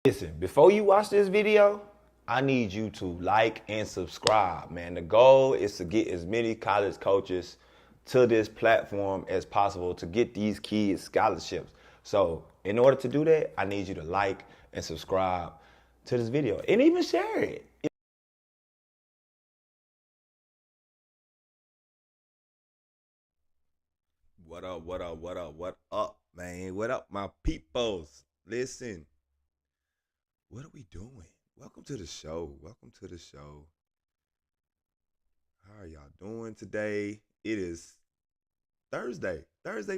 Listen, before you watch this video, I need you to like and subscribe, man. The goal is to get as many college coaches to this platform as possible to get these kids scholarships. So in order to do that, I need you to like and subscribe to this video and even share it. What up, what up, what up, what up, man? What up, my peoples? Listen, what are we doing? Welcome to the show. Welcome to the show. How are y'all doing today? It is Thursday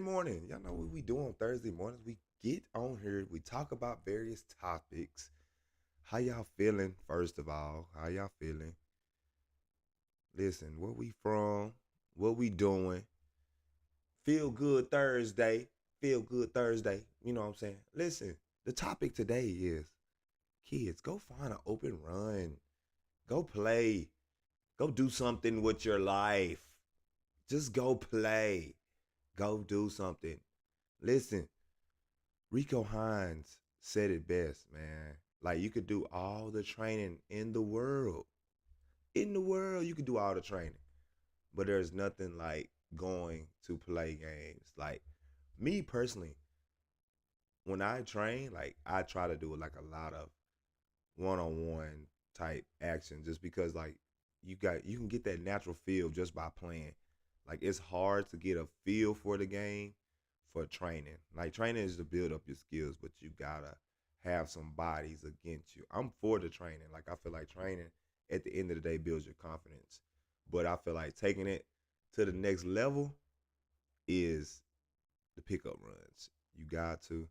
morning. Y'all know what we do on Thursday mornings. We get on here, we talk about various topics. How y'all feeling, first of all? How y'all feeling? Listen, where we from? What we doing? Feel good Thursday. Feel good Thursday. You know what I'm saying? Listen, the topic today is, kids, go find an open run. Go play. Go do something with your life. Just go play. Go do something. Listen, Rico Hines said it best, man. Like, you could do all the training in the world. In the world, you could do all the training. But there's nothing like going to play games. Like, me personally, when I train, like, I try to do like a lot of one-on-one type action, just because like you can get that natural feel just by playing. Like, it's hard to get a feel for the game for training. Like, training is to build up your skills, but you gotta have some bodies against you. I'm for the training. Like, I feel like training at the end of the day builds your confidence. But I feel like taking it to the next level is the pickup runs. You got to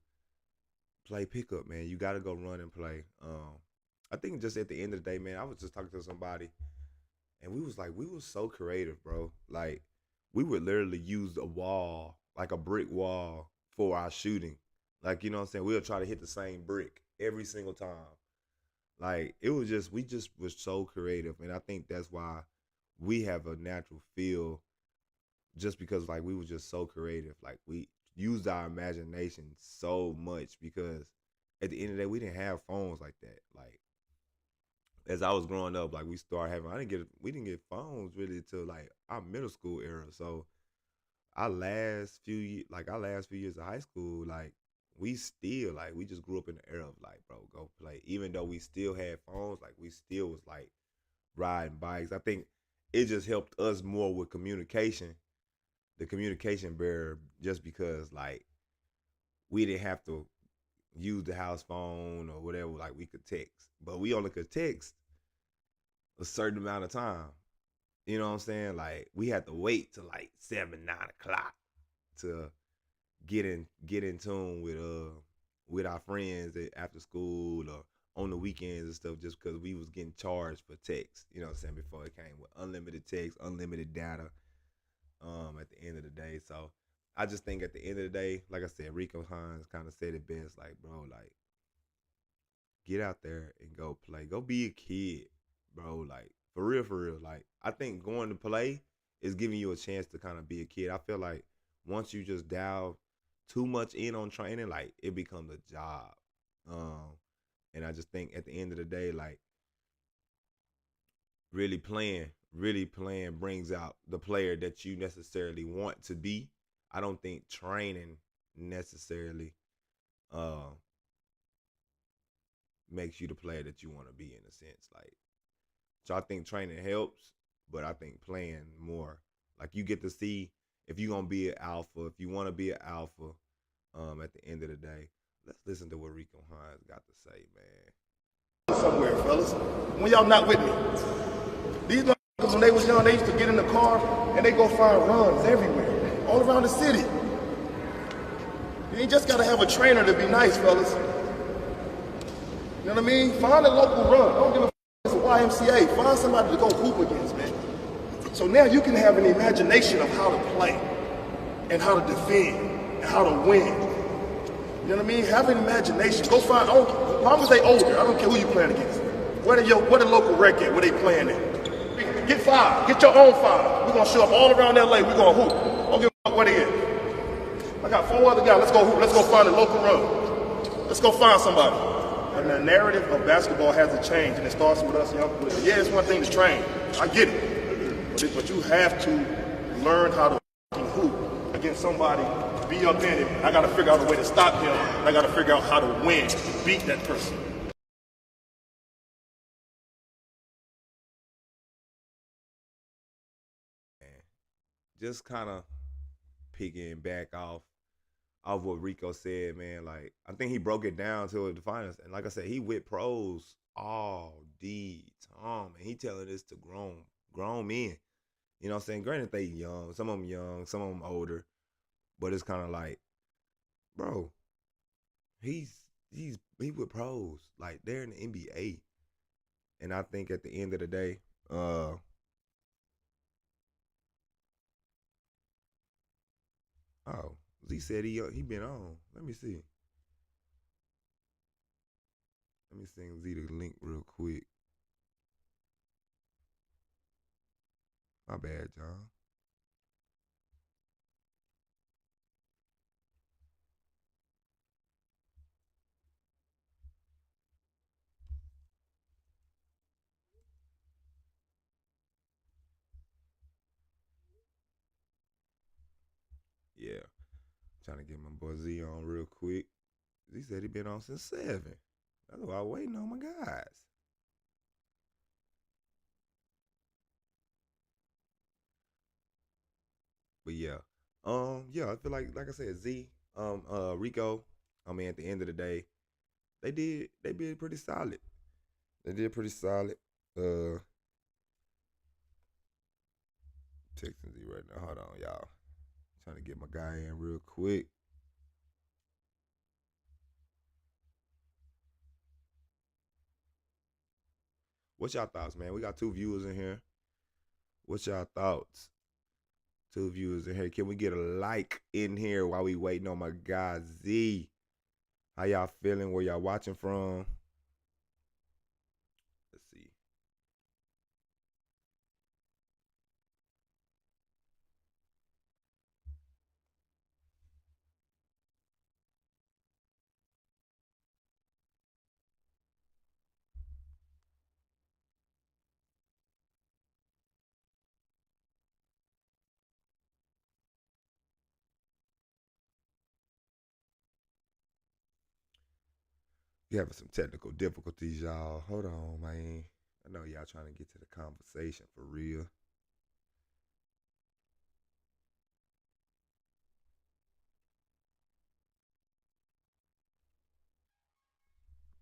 play pickup, man. You got to go run and play. I think just at the end of the day, man, I was just talking to somebody, and we was so creative, bro. Like, we would literally use a wall, like a brick wall, for our shooting. Like, you know what I'm saying? We'll try to hit the same brick every single time. Like, it was just, we just was so creative, and I think that's why we have a natural feel, just because, like, we were just so creative. Like, we used our imagination so much, because at the end of the day, we didn't have phones like that. Like, as I was growing up, like, we didn't get phones really until like our middle school era. So our last few years of high school, like, we just grew up in the era of like, bro, go play. Even though we still had phones, like, we still was like riding bikes. I think it just helped us more with communication, the communication barrier, just because like we didn't have to use the house phone or whatever. Like, we could text, but we only could text a certain amount of time. You know what I'm saying? Like, we had to wait till like 7, 9 o'clock to get in tune with our friends after school or on the weekends and stuff, just because we was getting charged for text. You know what I'm saying? Before it came with unlimited text, unlimited data. At the end of the day, so I just think at the end of the day, like I said, Rico Hines kind of said it best. Like, bro, like, get out there and go play. Go be a kid, bro. Like, for real, for real. Like, I think going to play is giving you a chance to kind of be a kid. I feel like once you just dial too much in on training, like, it becomes a job. And I just think at the end of the day, like, really playing brings out the player that you necessarily want to be. I don't think training necessarily makes you the player that you want to be, in a sense. Like, so I think training helps, but I think playing more. Like, you get to see if you're gonna be an alpha, if you want to be an alpha. At the end of the day, let's listen to what Rico Hines got to say, man. Somewhere, fellas. When y'all not with me, these motherfuckers, when they was young, they used to get in the car and they go find runs everywhere, all around the city. You ain't just gotta have a trainer to be nice, fellas. You know what I mean? Find a local run. Don't give a f***. It's a YMCA. Find somebody to go hoop against, man. So now you can have an imagination of how to play and how to defend and how to win. You know what I mean? Have an imagination. Go find, as long as they older, I don't care who you playing against. Where the local rec at? Where they playing at? Get 5. Get your own 5. We're going to show up all around LA. We're going to hoop. Don't give a f*** where they at. I got 4 other guys. Let's go hoop. Let's go find a local run. Let's go find somebody. the narrative of basketball has to change, and it starts with us young players. Yeah, it's one thing to train. I get it. But you have to learn how to hoop against somebody, be up in it. I got to figure out a way to stop him. I got to figure out how to win, beat that person. Man, just kind of picking back off what Rico said, man. Like I think he broke it down to the finals, and like I said, he with pros all the time, and he telling this to grown men. You know what I'm saying? Granted, they young, some of them older, but it's kind of like, bro, he with pros, like they're in the NBA, and I think at the end of the day, oh, Z said he been on. Let me see. Let me send Z the link real quick. My bad, John. Yeah, trying to get my boy Z on real quick. Z said he been on since 7. That's why I'm waiting on my guys. But yeah, I feel like I said, Z, Rico. I mean, at the end of the day, they did pretty solid. They did pretty solid. Uh, Texting Z right now. Hold on, y'all. Trying to get my guy in real quick. What's y'all thoughts, man? We got 2 viewers in here. What's y'all thoughts? 2 viewers in here. Can we get a like in here while we waiting on my guy Z? How y'all feeling? Where y'all watching from? Let's see. You having some technical difficulties, y'all. Hold on, man. I know y'all trying to get to the conversation for real.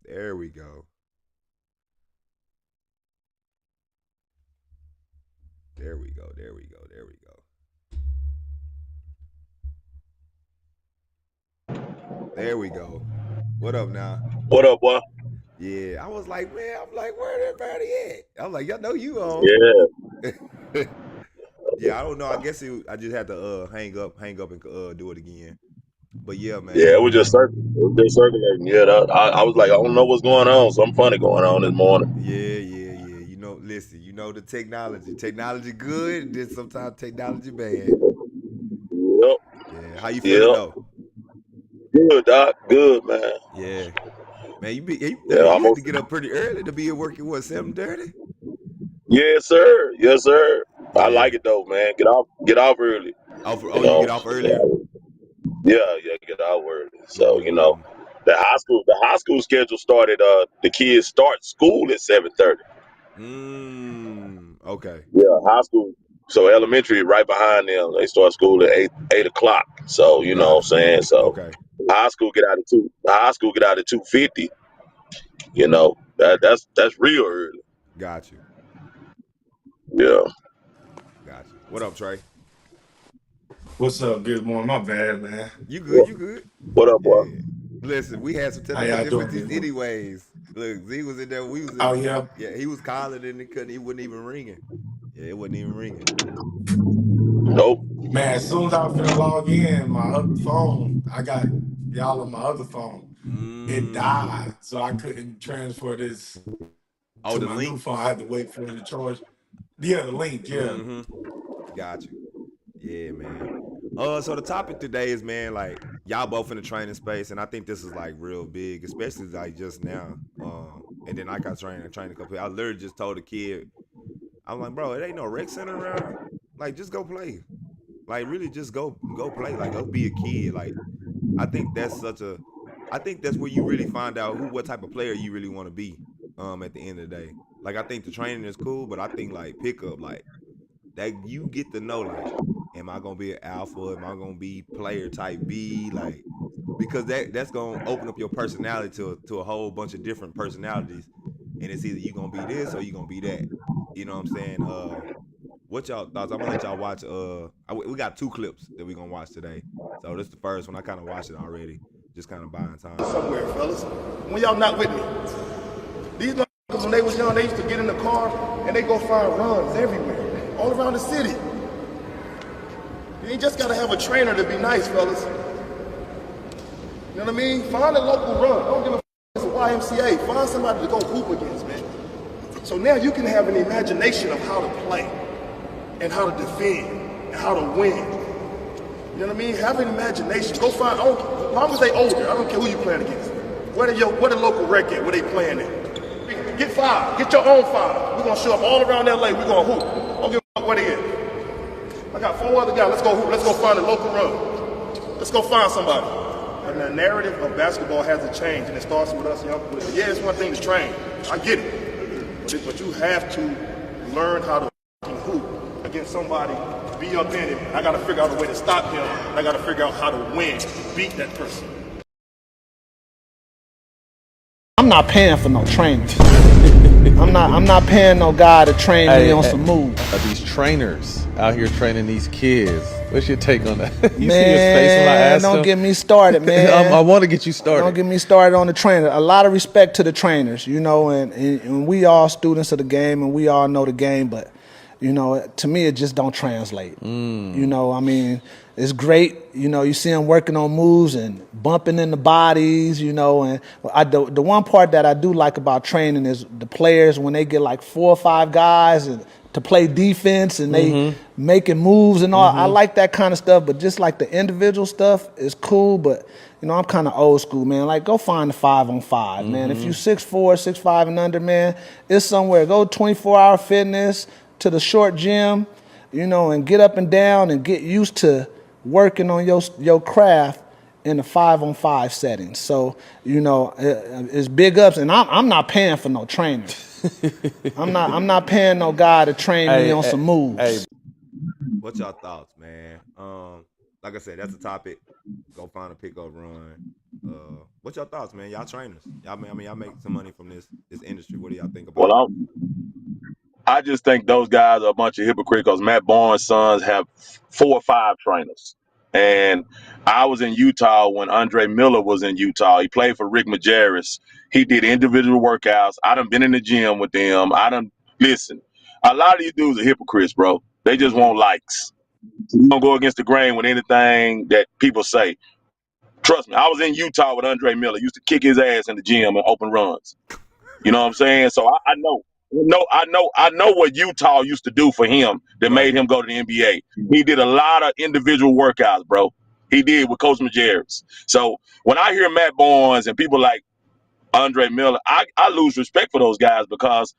There we go. There we go. There we go. There we go. There we go. What up now? What up, boy? Yeah, I was like, man, I'm like, where everybody at? I'm like, y'all know you on. Yeah, Yeah, I don't know. I guess I just had to hang up and do it again. But yeah, yeah, man. it was just circulating. Yeah, I was like, I don't know what's going on. Something funny going on this morning. Yeah. You know, listen, you know the technology. Technology good, then sometimes technology bad. Yep, Yeah. How you feeling yep. though? Good, Doc. Good, man. Yeah. Man, that Yeah, mean you had to almost. get up pretty early to be at work at what, 7:30? Yes, sir. Yes, sir. I Yeah. like it though, man. Get off early. Oh, You you know. get off Yeah, earlier? yeah, get off early. So Mm. the high school schedule started. The kids start school at 7:30. Okay. Yeah, high school. So elementary right behind them. They start school at 8 o'clock. So you know what I'm Got you. saying. So Okay. high school get out at two. High school get out at 2:50. You know that's real early. Got you. Yeah. Got you. What up, Trey? What's up? Good morning. My bad, man. You good? What, You good? what up, boy? Yeah. Listen, we had some How technical y'all doing difficulties this morning? anyways. Look, Z was in there. We was Oh, in. yeah. Yeah, he was calling and it couldn't. He wasn't even ringing. Yeah, it wasn't even ringing. Nope. Man, as soon as I was finna log in, my other phone, I got y'all on my other phone. It Mm. died, so I couldn't transfer this Oh, to the my new link. phone. I had to wait for it to charge. Yeah, the link, yeah. Mm-hmm. Got you. Yeah, man. So the topic today is, man, like y'all both in the training space, and I think this is like real big, especially like just now. And then I got training a couple. I literally just told a kid, I'm like, bro, it ain't no rec center around. Like, just go play. Like, really, just go play. Like, go be a kid. Like, I think that's such a, I think that's where you really find out what type of player you really want to be. At the end of the day, like I think the training is cool, but I think like pickup, like that you get to know, like, am I gonna be an alpha? Am I gonna be player type B? Like, because that's gonna open up your personality to a whole bunch of different personalities, and it's either you gonna be this or you gonna be that. You know what I'm saying? What y'all thoughts? I'm gonna let y'all watch. We got two clips that we gonna watch today. So this is the first one. I kind of watched it already, just kind of buying time. Somewhere, fellas. When y'all not with me, these motherfuckers, when they was young, they used to get in the car and they go find runs everywhere, all around the city. You ain't just gotta have a trainer to be nice, fellas. You know what I mean? Find a local run. Don't give a f***. It's a YMCA. Find somebody to go hoop against, man. So now you can have an imagination of how to play and how to defend and how to win. You know what I mean? Have an imagination. Go find, as long as they older, I don't care who you playing against. Where the local rec at? Where they playing at? Get five. Get your own five. We're going to show up all around LA. We're going to hoop. Don't give a fuck where they at. I got 4 other guys. Let's go hoop. Let's go find a local run. Let's go find somebody. And the narrative of basketball has to change, and it starts with us young players. Yeah, it's one thing to train. I get it. But you have to learn how to hoop against somebody, be up in it. I got to figure out a way to stop him. I got to figure out how to win, beat that person. I'm not paying for no training. I'm not paying no guy to train me on some moves. These trainers out here training these kids. What's your take on that? You Man, see his face when I asked don't him? get me started, man. I want to get you started. Don't get me started on the trainer. A lot of respect to the trainers, you know, and we all students of the game and we all know the game, but you know, to me it just don't translate. You know, I mean, it's great, you know, you see them working on moves and bumping in the bodies, you know, and the one part that I do like about training is the players when they get like 4 or 5 guys to play defense and they making moves and all. I like that kind of stuff, but just like the individual stuff is cool, but you know, I'm kind of old school, man. Like, go find the 5-on-5, man. If you 6'4", 6'5", and under, man, it's somewhere. Go 24-hour fitness to the short gym, you know, and get up and down and get used to working on your craft in a 5-on-5 setting. So, you know, it's big ups, and I'm not paying for no trainer. I'm not paying no guy to train me on some moves. What's y'all thoughts, man? Like I said, that's a topic. Go find a pickup run. What's your thoughts, man? Y'all trainers. Y'all make some money from this industry. What do y'all think about Well, I just think those guys are a bunch of hypocrites because Matt Barnes' sons have 4 or 5 trainers. And I was in Utah when Andre Miller was in Utah. He played for Rick Majerus. He did individual workouts. I done been in the gym with them. Listen, a lot of these dudes are hypocrites, bro. They just want likes. You don't go against the grain with anything that people say. Trust me, I was in Utah with Andre Miller. Used to kick his ass in the gym and open runs. You know what I'm saying? So I know. I know what Utah used to do for him that made him go to the NBA. He did a lot of individual workouts, bro. He did with Coach Majerus. So when I hear Matt Barnes and people like Andre Miller, I lose respect for those guys because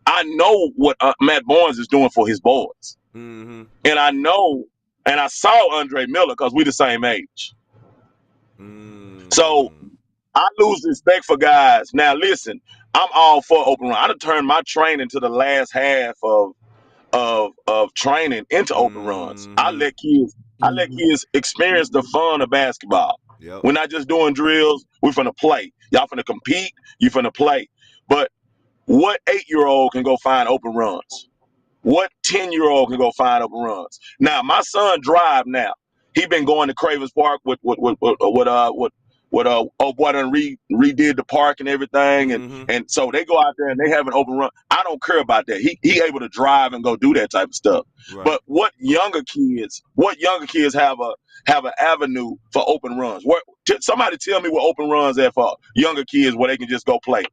I know what Matt Barnes is doing for his boys. And I know, and I saw Andre Miller because we the same age. So I lose respect for guys. Now listen, I'm all for open run. I done turned my training to the last half of training into open runs. I let kids experience the fun of basketball. Yep. We're not just doing drills. We're finna play. Y'all finna compete. You finna play. But what 8-year-old can go find open runs? What 10-year-old can go find open runs? Now my son drive now. He been going to Cravens Park with old boy done redid the park and everything, and so they go out there and they have an open run. I don't care about that. He able to drive and go do that type of stuff. Right. But what younger kids have an avenue for open runs? Somebody tell me what open runs are for younger kids where they can just go play.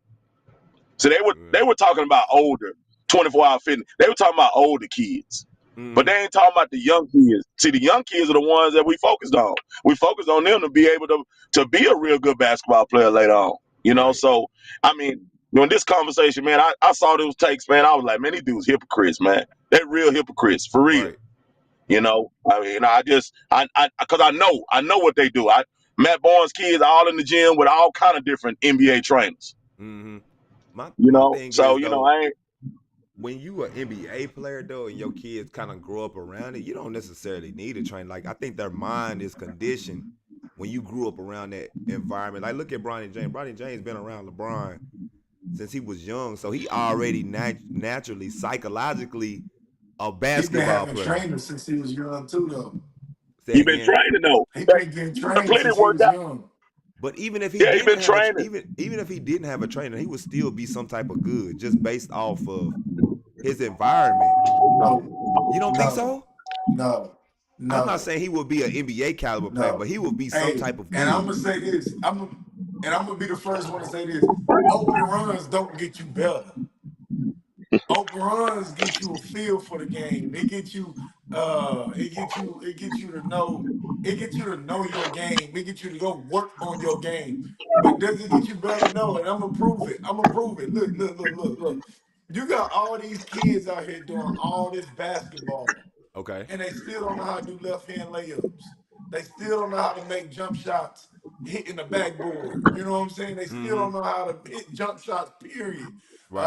So they were talking about older 24-hour fitness. They were talking about older kids. But Mm-hmm. they ain't talking about the young kids. See, the young kids are the ones that we focused on. We focused on them to be able to be a real good basketball player later on. You know, Right. so I mean, during this conversation, man, I saw those takes, man. I was like, man, these dudes hypocrites, man. They're real hypocrites for real. Right. You know, I mean, because I know what they do. Matt Barnes' kids are all in the gym with all kind of different NBA trainers. Mm-hmm. My You my know, thing so is you know, though, I ain't. when you an NBA player though, and your kids kind of grow up around it, you don't necessarily need a train. Like I think their mind is conditioned when you grew up around that environment. Like look at Bronny James. Bronny James been around LeBron since he was young, so he already naturally, psychologically, a He been basketball having player. trainers since he was young too, though. Say it He been again. training though. He been getting He trained completed since he was workout. young. But even if he Yeah, he didn't been have a training. even if he didn't have a trainer, he would still be some type of good just based off of his environment. No, You don't think no, so? no, I'm not no, saying he would be an NBA caliber player, but no. he would be some Hey, type of and I'm good. gonna say this. I'm gonna be the first one to say this. Open runs don't get you better. Open runs get you a feel for the game. It gets you to know your game. It gets you to go work on your game. But does it get you better? No, and I'm gonna prove it. I'm gonna prove it. Look, look, look, look, look. You got all these kids out here doing all this basketball Okay. and they still don't know how to do left hand layups. They still don't know how to make jump shots hitting the backboard. You know what I'm saying? They still Mm-hmm. don't know how to hit jump shots, period. Right.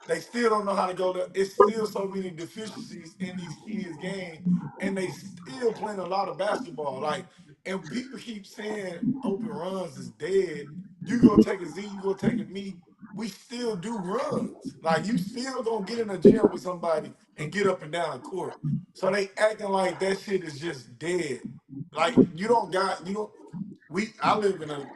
They still don't know how to go to, it's still so many deficiencies in these kids' game, and they still playing a lot of basketball. Like, and people keep saying open runs is dead. You go take a Z, you go take a me. We still do runs. Like you still gonna get in a gym with somebody and get up and down the court. So they acting like that shit is just dead. Like you don't I live in a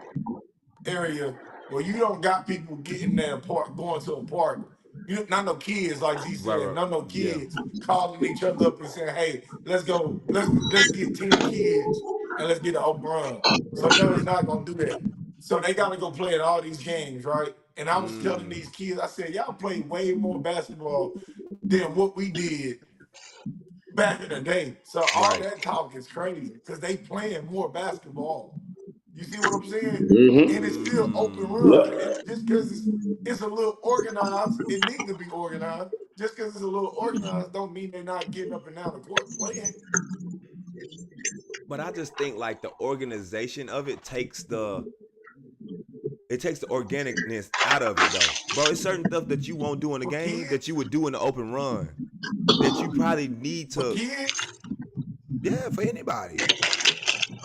area where you don't got people getting there park going to a park. You not no kids like Z Right. said, Right. not no Yeah. kids calling each other up and saying, hey, let's go, let's get 10 kids and let's get an open run. So no, it's not gonna do that. So they gotta go play in all these games, right? And I was telling Mm. these kids, I said, y'all play way more basketball than what we did back in the day. So all Right. that talk is crazy because they playing more basketball. You see what I'm saying? And it's still open Mm. run. And just because it's a little organized, it needs to be organized. Just because it's a little organized don't mean they're not getting up and down the court playing. But I just think like the organization of it takes the organicness out of it though. Bro, it's certain stuff that you won't do in the For game that you kids, would do in the open run. That you probably need for to, kids. yeah, for anybody.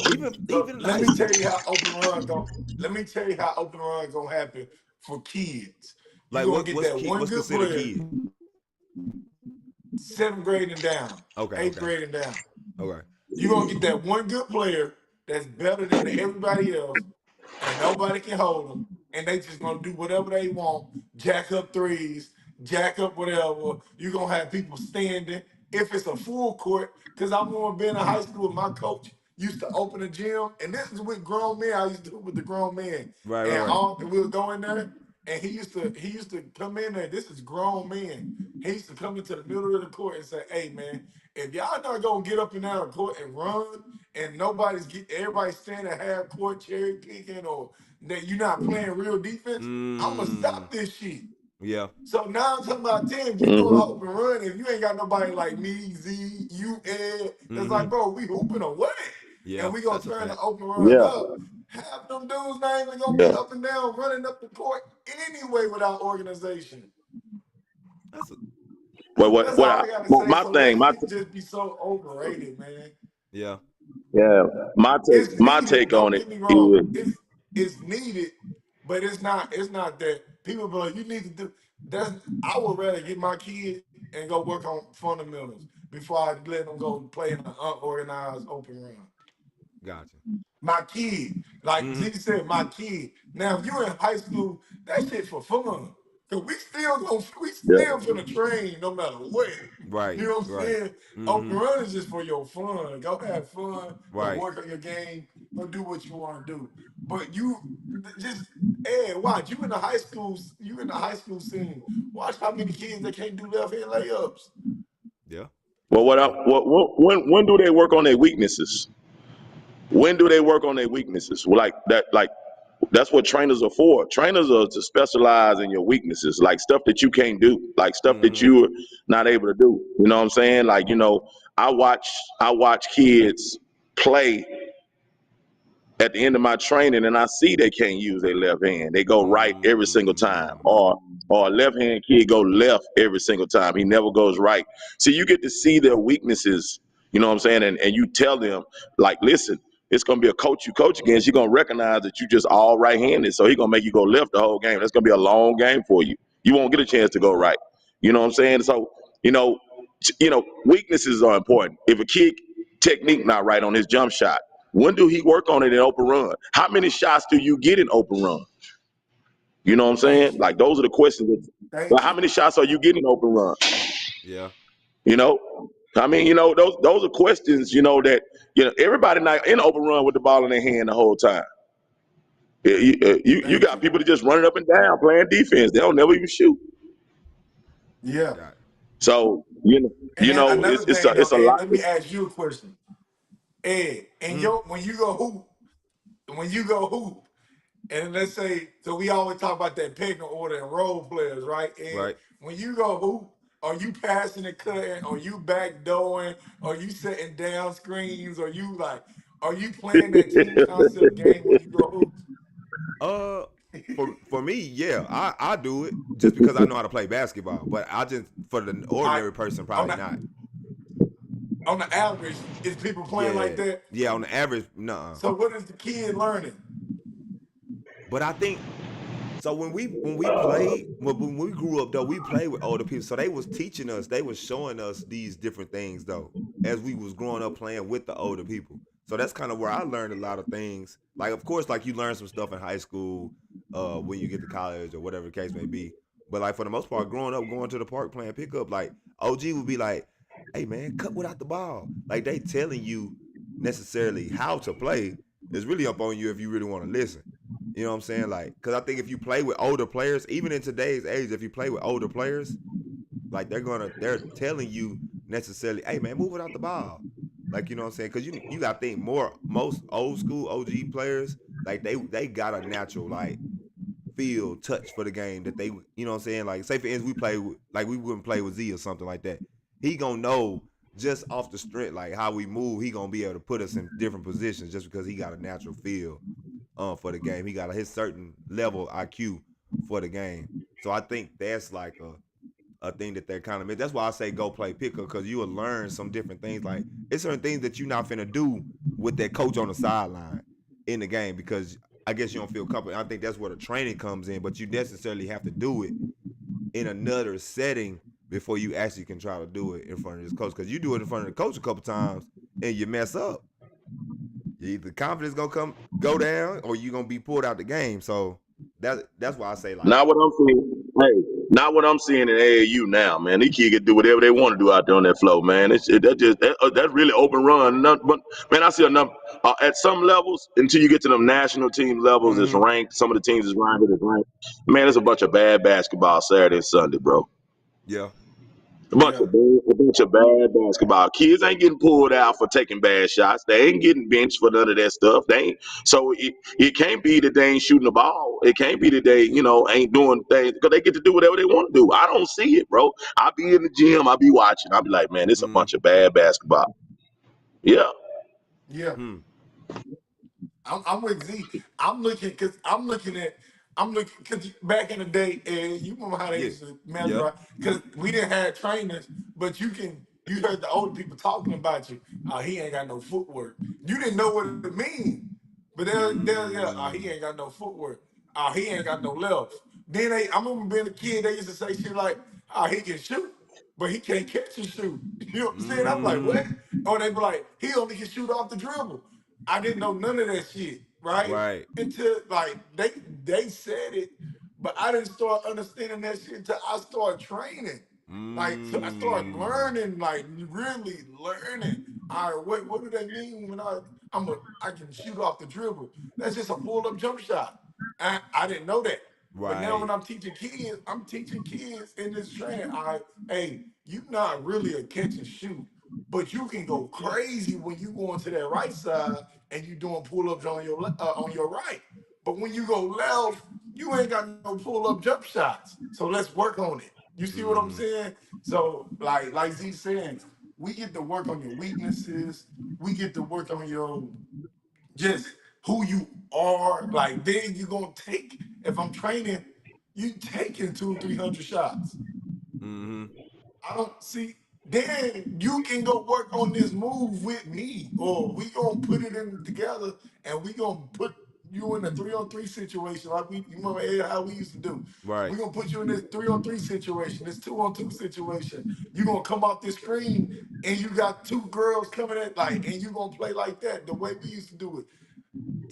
Even So in let high me school. tell you how open run go. Let me tell you how open run gonna happen for kids. You're Like gonna get that one what's good considered player, kid? 7th grade and down, Okay, eighth okay, grade and down. okay. You're gonna get that one good player that's better than everybody else, and nobody can hold them, and they just gonna do whatever they want, jack up threes, jack up whatever. You're gonna have people standing. If it's a full court, because I remember being in high school, my coach used to open a gym, and this is with grown men. I used to do it with the grown men, Right, right, and right. all we would go in there, and he used to come in there. This is grown men. He used to come into the middle of the court and say, "Hey man, if y'all not gonna get up and down the court and run, and everybody's standing half court cherry picking, or that you're not playing real defense, I'm gonna Mm, stop this shit." yeah. So now I'm talking about 10, we doing an Mm-hmm. open run. If you ain't got nobody like me, Z, you, Ed, that's Mm-hmm. like, bro, we hooping away. And Yeah, we gonna that's a turn the fact. open run Yeah, up. Half them dudes not even gonna be yeah. up and down running up the court anyway without organization. That's a What that's a what That's fact. what? all I gotta Well, say. my So thing, that shit just be so overrated, man. Yeah. yeah, It's my needed. take on Don't it get me wrong. is, It's needed, but it's not that people be like, you need to do that's I would rather get my kid and go work on fundamentals before I let them go play in an unorganized open run. Gotcha. My kid, like Mm-hmm. Z said, my kid. Now, if you're in high school, that shit for fun. Cause we yeah, still finna train no matter what. Right, You know what I'm right. saying? Mm-hmm. Open run is just for your fun. Go have fun. Go Right. work on your game. Go do what you want to do. But you just watch. You in the high school scene. Watch how many kids that can't do left hand layups. Yeah. Well, Yeah. when do they work on their weaknesses? When do they work on their weaknesses? Well, like that, like that's what trainers are for. Trainers are to specialize in your weaknesses, like stuff that you can't do, like stuff that Mm-hmm. you're not able to do. You know what I'm saying? Like, I watch I watch kids play at the end of my training, and I see they can't use their left hand. They go right every single time, Mm. or a left hand kid go left every single time. He never goes right. So you get to see their weaknesses. You know what I'm saying? And you tell them, like, listen, it's gonna be a coach you coach against. You're gonna recognize that you just all right-handed, so he's gonna make you go left the whole game. That's gonna be a long game for you. You won't get a chance to go right. You know what I'm saying? So you know, weaknesses are important. If a kid technique not right on his jump shot, when do he work on it in open run? How many shots do you get in open run? You know what I'm Thank saying? you. Like those are the questions. Well, Thank how you. many shots are you getting in open run? Yeah. You know, I mean, those are questions. That everybody not in open run with the ball in their hand the whole time. You Thank got you. people that just running up and down playing defense. They don't never even shoot. Yeah. Got it. So And then another thing though, it's a Ed, lot. let me ask you a question. Ed, and Mm. when you go hoop, and let's say, so we always talk about that pecking order and role players, right? And Right. when you go hoop, are you passing and cutting? Are you backdooring? Are you setting down screens? Are you playing that team concept game when you go hoop? Uh, for me, yeah, I do it just because I know how to play basketball. But I just for the I ordinary person, on probably the not. on the average, is people playing like Yeah, that? yeah. On the average, nah. So what is the kid learning? But I think so when we played when we grew up though, we played with older people. So they was teaching us, they was showing us these different things though, as we was growing up playing with the older people. So that's kind of where I learned a lot of things. Like of course, like you learn some stuff in high school, when you get to college or whatever the case may be. But like for the most part, growing up, going to the park playing pickup, like OG would be like, "Hey man, cut without the ball." Like they telling you necessarily how to play. It's really up on you if you really want to listen. You know what I'm saying? Like, because I think if you play with older players, even in today's age, if you play with older players, like they're telling you necessarily, hey man, move it out the ball. Like you know what I'm saying? Because you got to think most old school OG players, like they got a natural like feel touch for the game that they you know what I'm saying. Like say for instance we play with, like we wouldn't play with Z or something like that. He gonna know just off the strength like how we move. He gonna be able to put us in different positions just because he got a natural feel for the game. He got his certain level IQ for the game. So I think that's like a thing that they're kind of. That's why I say go play pickup because you will learn some different things. Like it's certain things that you're not finna do with that coach on the sideline in the game because I guess you don't feel comfortable. I think that's where the training comes in, but you necessarily have to do it in another setting before you actually can try to do it in front of this coach. Because you do it in front of the coach a couple times and you mess up, either confidence gonna go down or you gonna be pulled out the game. So that's why I say like, Not what I'm seeing. Hey, not what I'm seeing in AAU now, man. These kids can do whatever they want to do out there on that floor, man. That's really open run. But man, I see enough at some levels until you get to them national team levels. It's mm-hmm, ranked. Some of the teams is ranked. It's ranked. Man, it's a bunch of bad basketball Saturday and Sunday, bro. yeah, Yeah. A bunch of bad basketball. Kids ain't getting pulled out for taking bad shots. They ain't getting benched for none of that stuff. They ain't. So it can't be that they ain't shooting the ball. It can't be that they, ain't doing things because they get to do whatever they want to do. I don't see it, bro. I be in the gym. I be watching. I be like, man, it's a mm, bunch of bad basketball. Yeah. Yeah. hmm, I'm with Z. I'm looking because back in the day, and you remember how they yeah, used to yeah, mesmerize because we didn't have trainers, but you heard the older people talking about you. Oh, he ain't got no footwork. You didn't know what it mean, but they'll yeah, oh, he mm, ain't got no footwork. Oh, he ain't got no left. Then I remember being a kid, they used to say shit like, oh, he can shoot, but he can't catch and shoot. You know what I'm saying? I'm like, what? mm, Or they be like, he only can shoot off the dribble. I didn't know none of that shit, right? right, Until like they said it, but I didn't start understanding that shit until I started training. Like till I started mm, learning, like really learning. All right, what do they mean when I can shoot off the dribble? That's just a pull up jump shot. I didn't know that. But now when right, I'm teaching kids in this training. Hey, you not really a catch and shoot. But you can go crazy when you go into that right side and you doing pull-ups on your right. But when you go left, you ain't got no pull-up jump shots. So let's work on it. You see what I'm Mm-hmm. saying? So like Z saying, we get to work on your weaknesses. We get to work on your just who you are. Like then you gonna take. If I'm training, you taking 200-300 shots. Mm-hmm. I don't see. Then you can go work on this move with me, or we gonna put it in together, and we gonna put you in a 3-on-3 situation like we. You remember Ed, how we used to do? Right. We gonna put you in this 3-on-3 situation, this 2-on-2 situation. You gonna come off this screen, and you got two girls coming at like, and you gonna play like that the way we used to do it.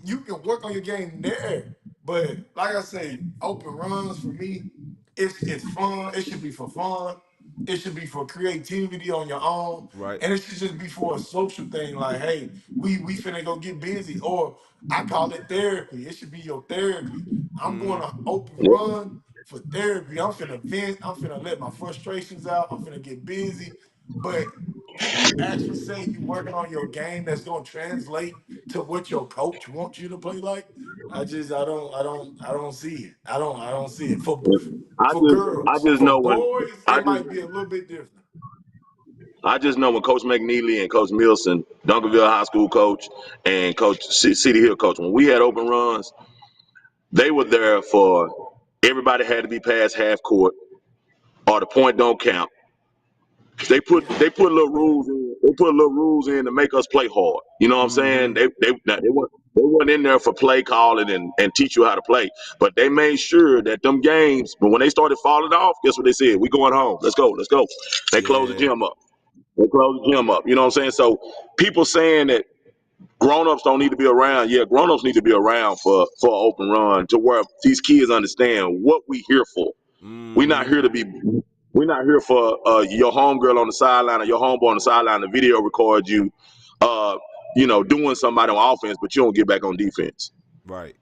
You can work on your game there. But like I say, open runs for me, it's fun. It should be for fun. It should be for creativity on your own. Right. And it should just be for a social thing. Like, hey, we finna go get busy. Or I call it therapy. It should be your therapy. I'm going Mm-hmm. to open run for therapy. I'm finna vent. I'm finna let my frustrations out. I'm finna get busy. But can you actually say you working on your game that's gonna translate to what your coach wants you to play like? I don't see it. I don't see it. For I girls. just For know when boys, I it just might be a little bit different. I just know when Coach McNeely and Coach Milson, Duncanville High School coach, and Coach City Hill coach, when we had open runs, they were there for everybody had to be past half court or the point don't count. Yeah. They put little rules in. They put little rules in to make us play hard. You know what I'm saying? Mm-hmm. They weren't in there for play calling and teach you how to play. But they made sure that them games, but when they started falling off, guess what they said? We going home. Let's go. Let's go. They closed the Yeah. gym up. They closed the gym up. You know what I'm saying? So people saying that grown-ups don't need to be around. Yeah, grown-ups need to be around for an open run to where these kids understand what we here for. We're not Mm-hmm. here to be. We're not here for your homegirl on the sideline or your homeboy on the sideline to video record you, uh, doing somebody on offense, but you don't get back on defense. Right.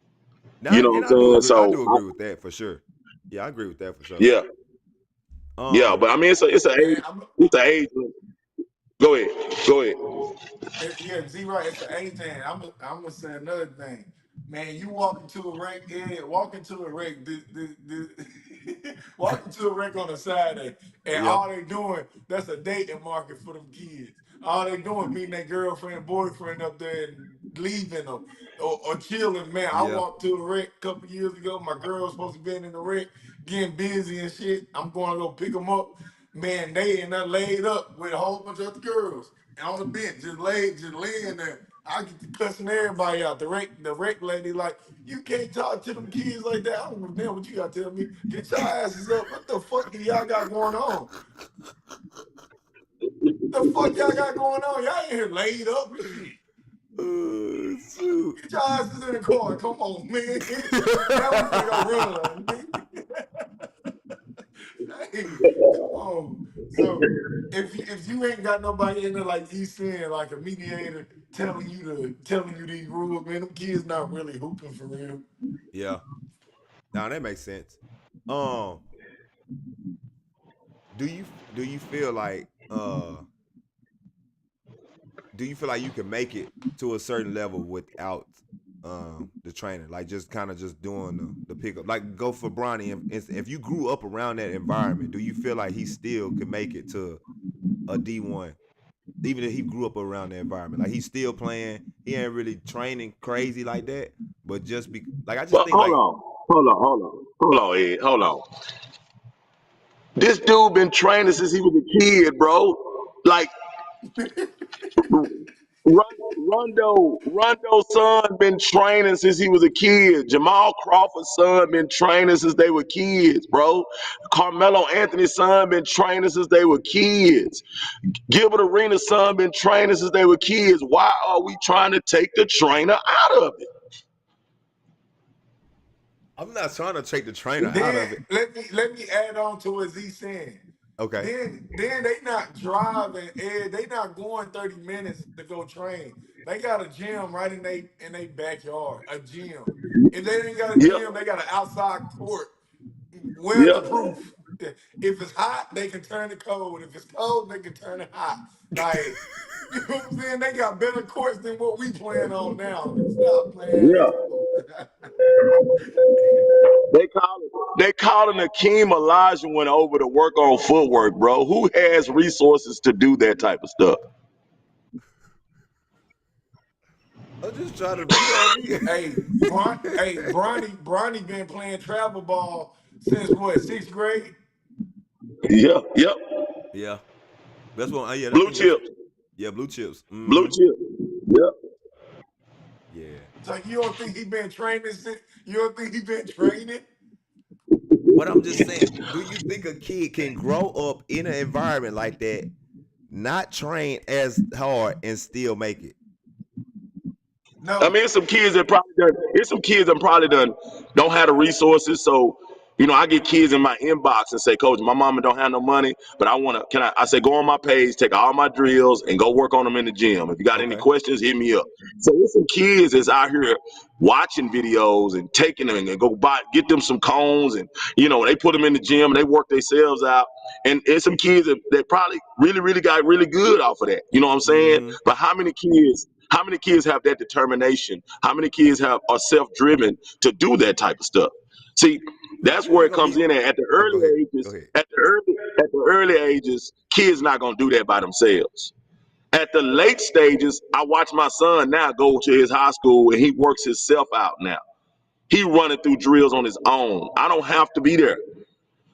Now, You know and what I'm saying? I So do agree with that for sure. Yeah, I agree with that for sure. yeah, yeah. Um, But I mean, Man, I'm it's an age. Go ahead. Go ahead. Yeah, Z right. It's the A thing. I'm gonna say another thing. Man, you walk into a wreck, Ed, walk into a wreck, walk into a wreck on a Saturday, and yeah, all they doing, that's a dating market for them kids. All they doing, meeting their girlfriend, boyfriend up there and leaving them or chilling. Man, I yeah, walked to a wreck a couple years ago. My girl was supposed to be in the wreck, getting busy and shit. I'm going to go pick them up. Man, they in there laid up with a whole bunch of other girls on the bench, just laying there. I get to cussing everybody out. The rec lady like, you can't talk to them kids like that. I don't give a damn what you got to tell me. Get your asses up. What the fuck do y'all got going on? The fuck y'all got going on? Y'all ain't here laid up and shit. shoot. Get your asses in the car. Come on, man. Now we finna go run. Hey, come on. So if you ain't got nobody in there like you saying, like a mediator telling you these rules, man, them kids not really hooping for real. Yeah. Now that makes sense. Um, do you feel like do you feel like you can make it to a certain level without the trainer, like just kind of just doing the pickup, like go for Bronny. If you grew up around that environment, do you feel like he still can make it to a D1, even if he grew up around the environment, like he's still playing, he ain't really training crazy like that, but just be like, I just But think like, hold on, Ed, hold on. This dude been training since he was a kid, bro. Like Rondo's son been training since he was a kid. Jamal Crawford's son been training since they were kids, bro. Carmelo Anthony's son been training since they were kids. Gilbert Arenas' son been training since they were kids. Why are we trying to take the trainer out of it? I'm not trying to take the trainer out Then of it. let me add on to what Z saying. Okay. Then they not driving, Ed. They not going 30 minutes to go train. They got a gym right in they backyard. A gym. If they ain't got a Yep, gym, they got an outside court. yep, Weatherproof. If it's hot, they can turn it cold. If it's cold, they can turn it hot. Like, you know what I'm saying? They got better courts than what we playing on now. Stop playing Yeah. this. They calling Akeem Olajuwon over to work on footwork, bro. Who has resources to do that type of stuff? I'm just trying to, you know what I mean? Bronny been playing travel ball since what, sixth grade? Yeah, yep. Yeah. That's what, yeah, I Blue think that's, chips. yeah, blue chips. Blue Mm-hmm. chips. Yep. Yeah. So you don't think he been training since, you don't think he been training? But I'm just saying, do you think a kid can grow up in an environment like that, not train as hard and still make it? I No. mean, it's some kids that probably done don't have the resources. So, I get kids in my inbox and say, Coach, my mama don't have no money, but I say, go on my page, take all my drills and go work on them in the gym. If you got any Okay. questions, hit me up. So there's some kids that's out here watching videos and taking them and get them some cones and, they put them in the gym and they work themselves out. And it's some kids that probably really, really got really good off of that. You know what I'm saying? Mm-hmm. But how many kids have that determination? How many kids are self-driven to do that type of stuff? See, But that's you where ain't it gonna comes be. in at the Oh, go ahead. early Go ages. ahead. At the early ages, kids not gonna do that by themselves. At the late stages, I watch my son now go to his high school and he works himself out now. He running through drills on his own. I don't have to be there.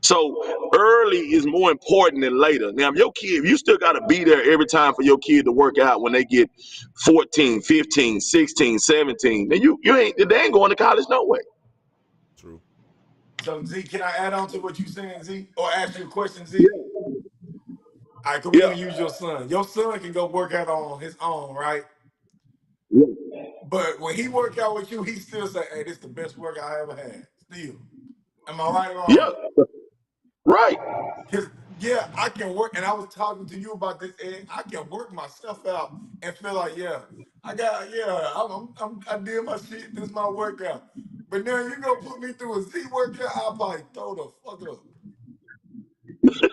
So early is more important than later. Now, if you still got to be there every time for your kid to work out when they get 14, 15, 16, 17, then they ain't going to college no way. True. So Z, can I add on to what you saying, Z? Or ask you a question, Yeah, Z? All right, cause we yeah, gonna use your son. Your son can go work out on his own, right? yeah, But when he work out with you, he still say, "Hey, this is the best workout I ever had." Still, am I right or yeah, wrong? right. Cause yeah, I can work, and I was talking to you about this, Ed. I can work myself out and feel like, yeah, I did my shit. This is my workout. But now you gonna put me through a Z workout, I'll probably throw the fuck up.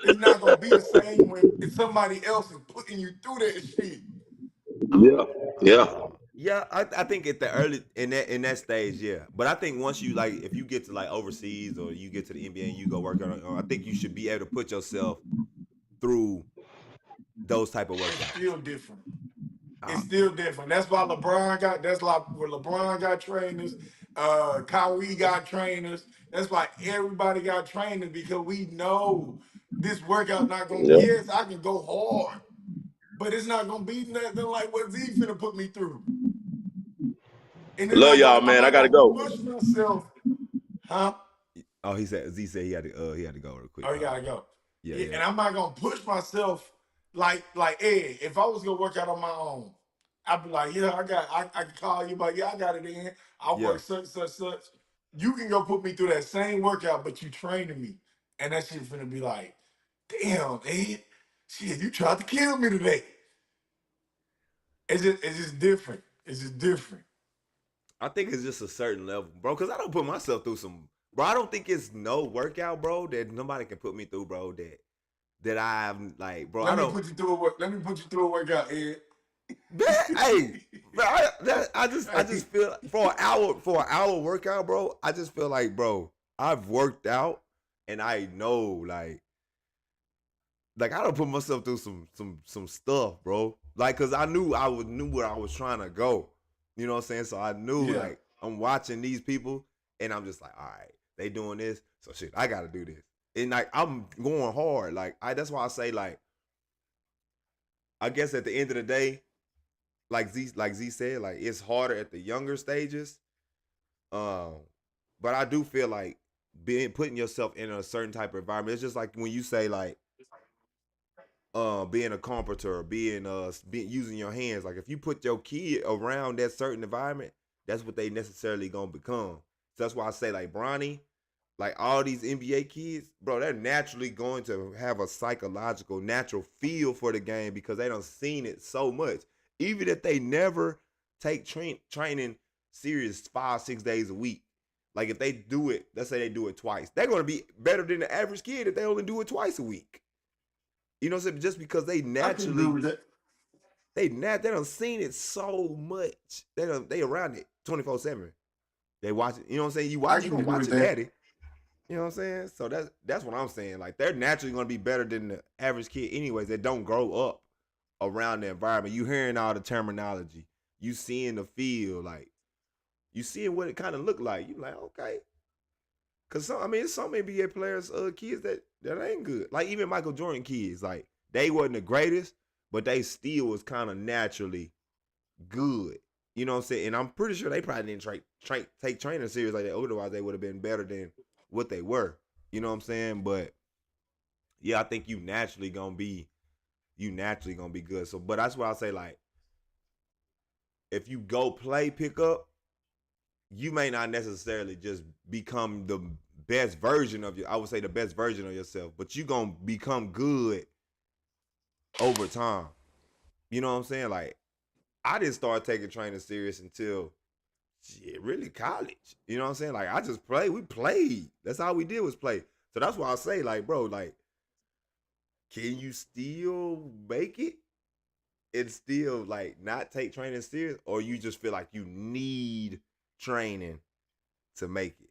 It's not gonna be the same when it's somebody else is putting you through that shit. Yeah, yeah, Yeah, I think at the early in that stage, yeah. But I think once you like, if you get to like overseas or you get to the NBA and you go work out, I think you should be able to put yourself through those type of It's workouts. still different. Uh, It's still different. That's why that's like where LeBron got trainers, Kyrie got trainers. That's why everybody got trainers because we know this workout not gonna, yeah. yes, I can go hard, but it's not gonna be nothing like what Z finna put me through. And it's Love not y'all, gonna, I'm man. I not gotta gonna go. push myself, huh? oh, he said he had to go real quick. Oh, you gotta go. Yeah, Yeah, yeah, and I'm not gonna push myself like Ed. If I was gonna work out on my own, I'd be like, yeah, I can call you, but yeah, I got it in. I yeah. work such. You can go put me through that same workout, but you training me, and that shit's gonna be like, damn, Ed, shit, you tried to kill me today. It's just different. It's just different. I think it's just a certain level, bro. Because I don't put myself through some, bro. I don't think it's no workout, bro, that nobody can put me through, bro. That I'm like, bro. I Let me don't. put you through a work. Let me put you through a workout, Ed. Man, hey, bro, I just feel for an hour workout, bro. I just feel like, bro, I've worked out and I know like I don't put myself through some stuff, bro. Like, cause I knew where I was trying to go. You know what I'm saying? So I knew Yeah. like I'm watching these people and I'm just like, all right, they doing this, so shit, I gotta do this. And like I'm going hard. That's why I say like I guess at the end of the day, like Z said, like it's harder at the younger stages. Um, but I do feel like putting yourself in a certain type of environment. It's just like when you say like being a carpenter, being using your hands. Like if you put your kid around that certain environment, that's what they necessarily gonna become. So that's why I say like Bronny, like all these NBA kids, bro, they're naturally going to have a psychological, natural feel for the game because they done seen it so much. Even if they never take training serious 5, 6 days a week, Like if they do it, let's say they do it twice, they're gonna be better than the average kid if they only do it twice a week. You know what I'm saying? Just because they I can agree naturally with that. they done seen it so much. They around it 24/7. They watch it. You know what I'm saying? I You can gonna agree watch with your that. daddy. You know what I'm saying? So that's what I'm saying. Like they're naturally gonna be better than the average kid, anyways. That don't grow up around the environment. You hearing all the terminology. You seeing the feel, like you seeing what it kind of look like. You like, okay. Cause some NBA players, kids that ain't good. Like even Michael Jordan kids, like they wasn't the greatest, but they still was kind of naturally good. You know what I'm saying? And I'm pretty sure they probably didn't take training serious like that. Otherwise, they would have been better than what they were. You know what I'm saying? But yeah, I think you naturally gonna be good. So, but that's why I say like, if you go play pickup, you may not necessarily just become the best version of I would say the best version of yourself, but you gonna become good over time. You know what I'm saying? Like I didn't start taking training serious until shit, really college. You know what I'm saying? Like I just played. We played. That's all we did was play. So that's why I say, like, bro, like, can you still make it and still like not take training serious, or you just feel like you need training to make it?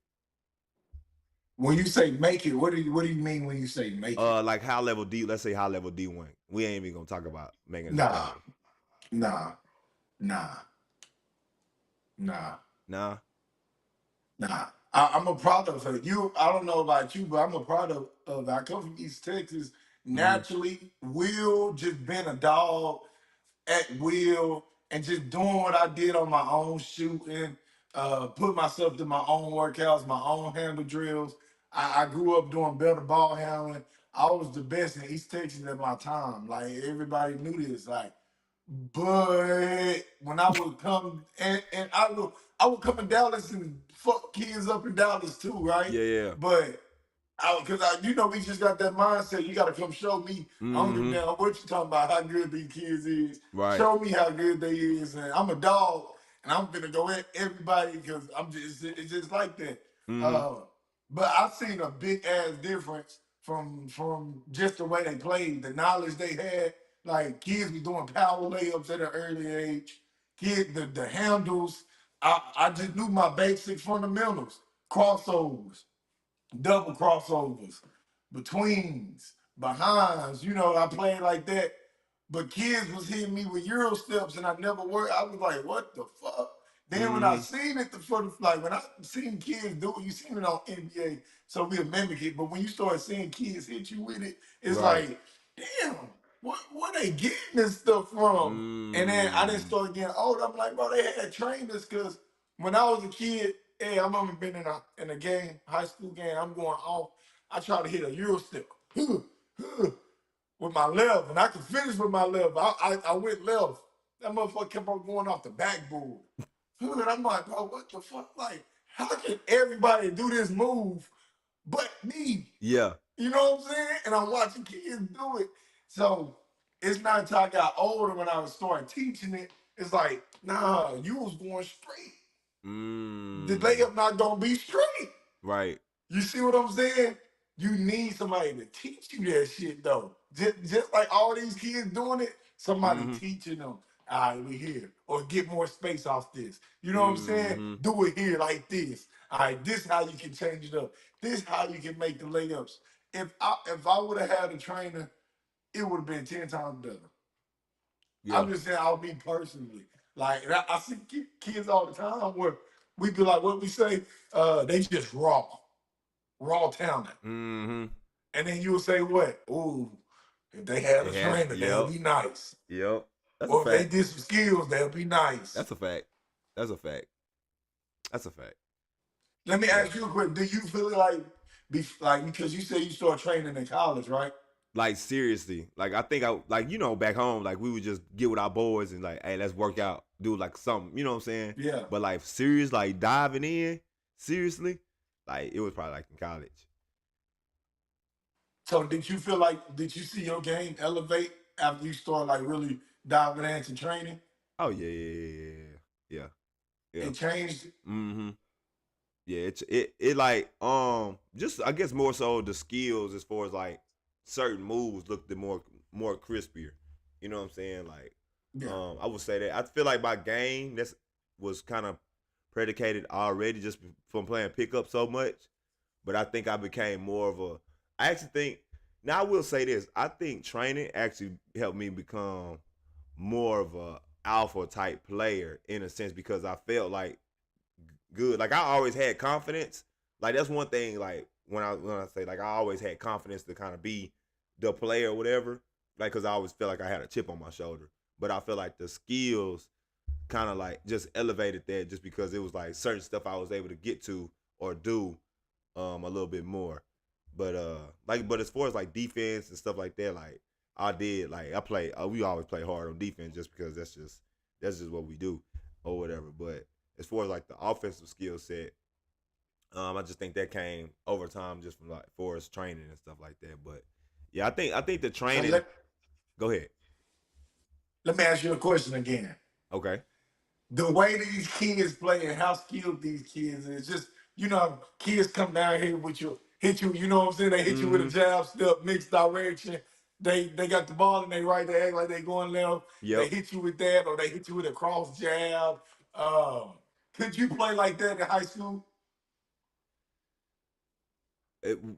When you say make it, what do you mean when you say make it? Like high level D. Let's say high level D1. We ain't even gonna talk about making the Nah, pros. nah, nah, nah, Nah. nah. I'm a product of you. I don't know about you, but I'm a product of. I come from East Texas. Mm-hmm. Naturally, will just been a dog at will and just doing what I did on my own shooting, put myself to my own workouts, my own handle drills. I grew up doing better ball handling. I was the best in East Texas at my time. Like everybody knew this. Like, but when I would come and I would come in Dallas and fuck kids up in Dallas too, right? Yeah. Yeah. But because we just got that mindset. You got to come show me. I don't give a Mm-hmm. damn what you talking about. How good these kids is. Right. Show me how good they is. And I'm a dog, and I'm gonna go at everybody because I'm just it's just like that. Mm-hmm. Uh, but I've seen a big ass difference from just the way they played, the knowledge they had. Like kids was doing power layups at an early age. The handles. I just knew my basic fundamentals, crossovers, double crossovers, betweens, behinds. I played like that. But kids was hitting me with Euro steps and I never worked. I was like, what the fuck? Then when I Mm-hmm. seen it the first, like when I seen kids do it, you seen it on NBA, so we'll mimic it. But when you start seeing kids hit you with it, it's Right. like, damn, where they getting this stuff from? And then I didn't Mm. start getting older. I'm like, bro, they had trainers because when I was a kid, hey, I remember being in a game, high school game. I'm going off. I try to hit a Euro step with my left, and I could finish with my left. I went left. That motherfucker kept on going off the backboard. And I'm like, bro, what the fuck? Like, how can everybody do this move but me? Yeah. You know what I'm saying? And I'm watching kids do it. So it's not until I got older when I was starting teaching it. It's like, nah, you was going straight. The Mm. layup not gonna be straight. Right. You see what I'm saying? You need somebody to teach you that shit though. Just like all these kids doing it, somebody Mm-hmm. teaching them. All right, we here. Or get more space off this. You know what I'm saying? Mm-hmm. Do it here like this. All right, this how you can change it up. This how you can make the layups. If I would have had a trainer, it would have been 10 times better. Yeah. I'm just saying, I'll be personally. Like, and I see kids all the time where we be like, what we say, they just raw talent. Mm-hmm. And then you'll say what? Ooh, if they had a It has. trainer, they'll Yep. be nice. Yep. That's a Or if they fact. did some skills, they'll be nice. That's a fact. That's a fact. That's a fact. Let me Yeah. ask you a quick. Do you feel like, because you said you started training in college, right? Like seriously. Like I think I like back home, like we would just get with our boys and like, hey, let's work out, do like something. You know what I'm saying? Yeah. But like serious, like diving in, seriously, like it was probably like in college. So did you see your game elevate after you start like really diving into training? Oh yeah. Yeah. Yeah. Yeah. It changed. Mm-hmm. Yeah, it like just I guess more so the skills as far as like certain moves looked more crispier. You know what I'm saying? Like Yeah. I would say that I feel like my game that's was kind of predicated already just from playing pickup so much, but I think I became more of a. I actually think now I will say this. I think training actually helped me become more of a alpha type player in a sense because I felt like good. Like I always had confidence. Like that's one thing. Like when I say like I always had confidence to kind of be the player or whatever. Like because I always felt like I had a chip on my shoulder. But I feel like the skills kind of like just elevated that just because it was like certain stuff I was able to get to or do a little bit more. But as far as like defense and stuff like that, like I did like I play we always play hard on defense just because that's just what we do or whatever. But as far as like the offensive skill set, I just think that came over time just from like for us training and stuff like that. But yeah, I think the So training. Go ahead. let me ask you a question again. Okay. The way these kids play and how skilled these kids is just, kids come down here with you, hit you, you know what I'm saying? They hit you with a Mm-hmm. jab step, mixed direction. They got the ball and they right, they act like they going left. They Yep. hit you with that or they hit you with a cross jab. Um, could you play like that in high school?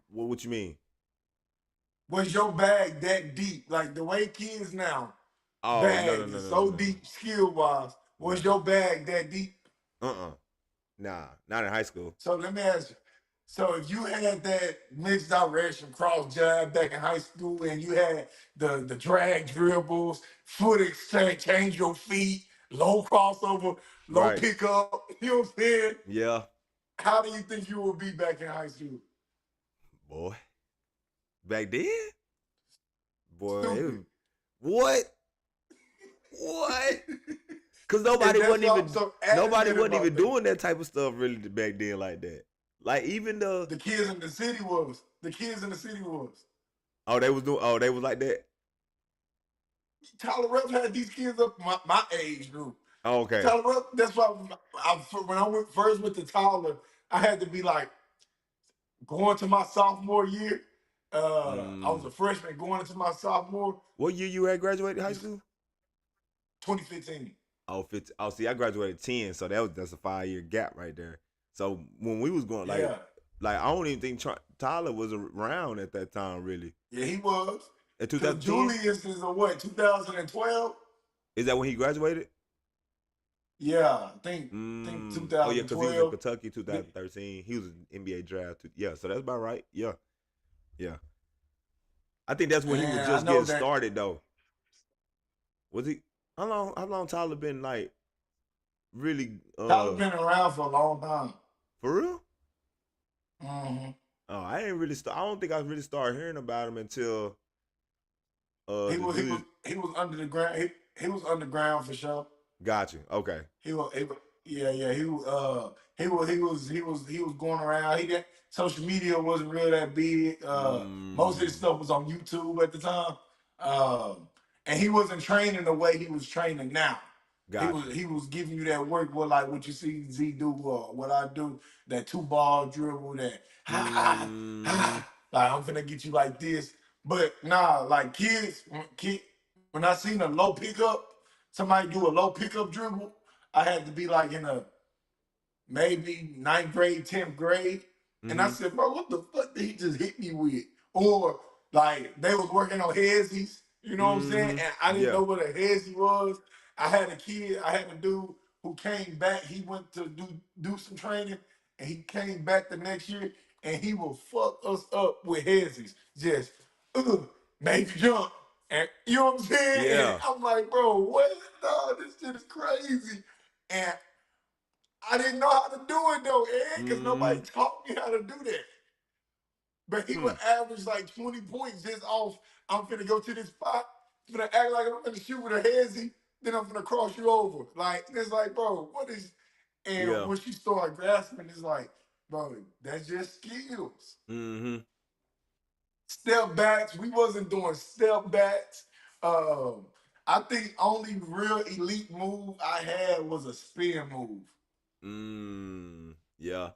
What you mean? Was your bag that deep? Like the way kids now, Oh no no bags no is no no so no deep skill wise. Was no. your bag that deep? Uh-uh. Nah, not in high school. So let me ask you. So if you had that mixed direction cross jab back in high school and you had the drag dribbles, foot exchange, change your feet, low crossover, low Right. pickup, you know what I'm saying? Yeah. How do you think you would be back in high school? Boy. Back then? Boy, Stupid. what? What? Cause And that's why I'm so nobody adamant wasn't about even that. doing that type of stuff really back then like that. Like even the The kids in the city was. The kids in the city was. they was like that. Tyler Ruff had these kids up my age group. Oh, okay. Tyler Rupp, that's why when I first went to Tyler, I had to be like going to my sophomore year. I was Mm. a freshman going into my sophomore, What year you had graduated high just school? 2015. Oh, 15. Oh, see, I graduated 10, so that's a 5 year gap right there. So when we was going Yeah, like I don't even think Tyler was around at that time really. yeah, he was. In Cause 2010, Julius is a what, 2012? is that when he graduated? Yeah, I think Oh yeah, because he was in 2012. Kentucky 2013. He was in NBA draft. Yeah, so that's about right. Yeah, yeah. I think that's when he was And I just know getting that started though. Was he? How long Tyler been like really Tyler been around for a long time. for real? Hmm. Oh, I ain't really start. I don't think I really started hearing about him until He the was he was dude. he was under the ground. He was underground for sure. Got you. Okay. Yeah, yeah. He was going around. He didn't. Social media wasn't really that big. Most of his Mm, stuff was on YouTube at the time, um, and he wasn't training the way he was training now. He got was you. he was giving you that work, what like what you see Z do or what I do, that two ball dribble, that ha ha Mm-hmm. ha. Like I'm gonna get you like this, but nah, like when I seen a low pickup, somebody do a low pickup dribble, I had to be like in a maybe ninth grade, 10th grade. And I Mm-hmm. said, bro, what the fuck did he just hit me with? Or like they was working on headsies, you know what I'm saying? Mm-hmm. And I didn't Yeah. know what a headsy was. I had a dude who came back. He went to do some training and he came back the next year and he will fuck us up with headsies. Just make you jump. And you know what I'm saying? And Yeah. I'm like, bro, what? No, this shit is crazy. And I didn't know how to do it though, Ed, because Mm-hmm. nobody taught me how to do that. But he Hmm. would average like 20 points just off. I'm finna go to this spot, finna act like I'm finna shoot with a hezzy, then I'm finna cross you over. Like, it's like, bro, what is. And Yeah. when she started grasping, it's like, bro, that's just skills. Mm-hmm. Step backs, we wasn't doing step backs. Um, I think only real elite move I had was a spin move. Mm. Yeah.